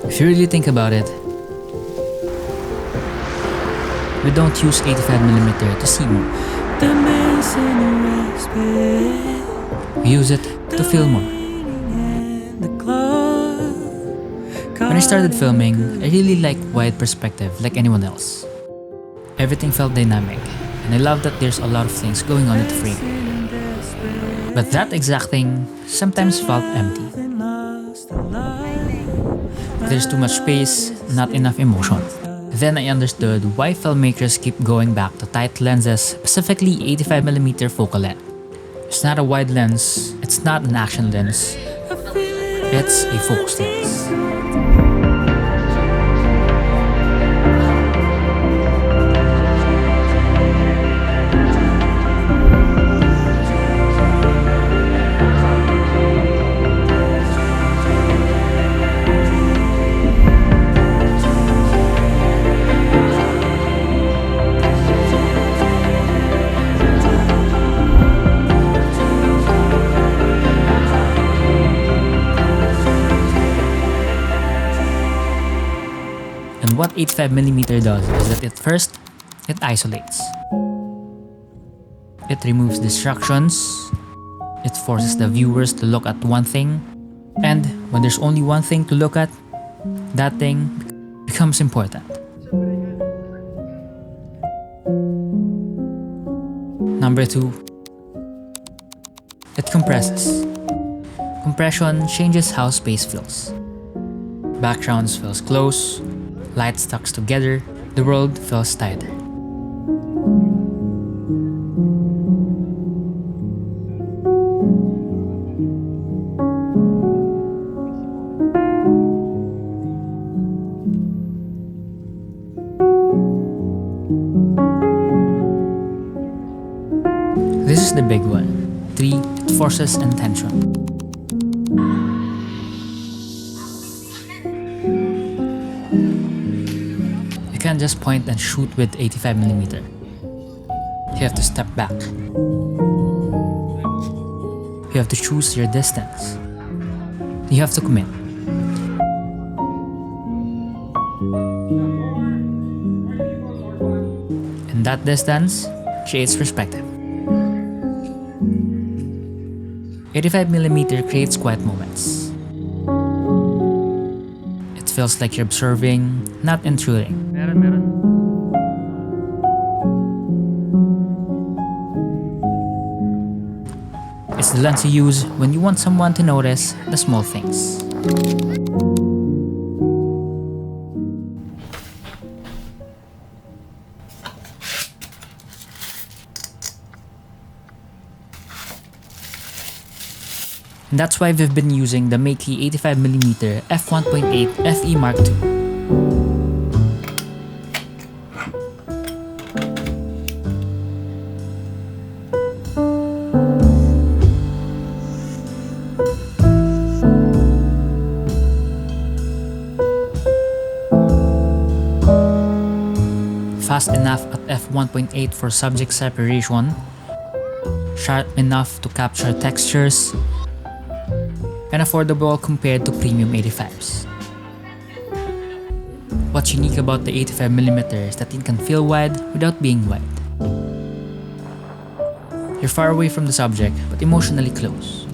If you really think about it, we don't use 85mm to see more. We use it to feel more. When I started filming, I really liked wide perspective like anyone else. Everything felt dynamic, and I love that there's a lot of things going on in the frame. But that exact thing sometimes felt empty. There's too much space, not enough emotion. Then I understood why filmmakers keep going back to tight lenses, specifically 85mm focal length. It's not a wide lens, it's not an action lens, it's a focus lens. And what 85mm does is that at first, it isolates. It removes distractions. It forces the viewers to look at one thing. And when there's only one thing to look at, that thing becomes important. Number 2, it compresses. Compression changes how space feels. Backgrounds feels close. Light stacks together, the world feels tighter. This is the big one. 3, it forces intention. You can't just point and shoot with 85mm. You have to step back. You have to choose your distance. You have to commit. And that distance creates perspective. 85mm creates quiet moments. It feels like you're observing, not intruding. It's the lens you use when you want someone to notice the small things. And that's why we've been using the Meike 85mm F1.8 FE II. Fast enough at f1.8 for subject separation, sharp enough to capture textures, and affordable compared to premium 85s. What's unique about the 85mm is that it can feel wide without being wide. You're far away from the subject but emotionally close.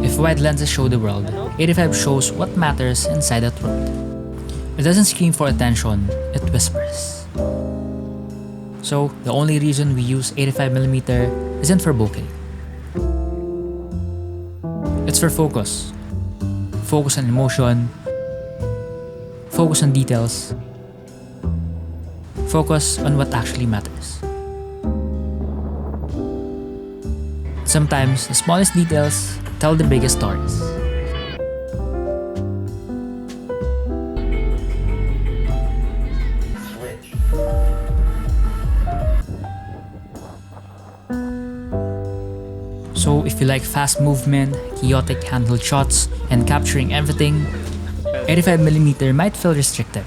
If wide lenses show the world, 85 shows what matters inside that world. It doesn't scream for attention, it whispers. So, the only reason we use 85mm isn't for bokeh. It's for focus. Focus on emotion. Focus on details. Focus on what actually matters. Sometimes, the smallest details tell the biggest stories. So if you like fast movement, chaotic handheld shots, and capturing everything, 85mm might feel restrictive.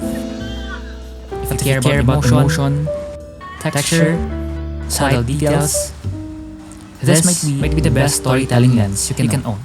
If you care about emotion, texture, subtle details, this might be the best storytelling lens you can own.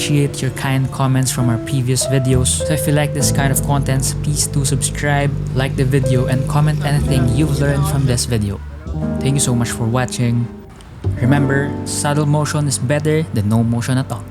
appreciate your kind comments from our previous videos. So if you like this kind of contents, please do subscribe, like the video, and comment anything you've learned from this video. Thank you so much for watching. Remember, subtle motion is better than no motion at all.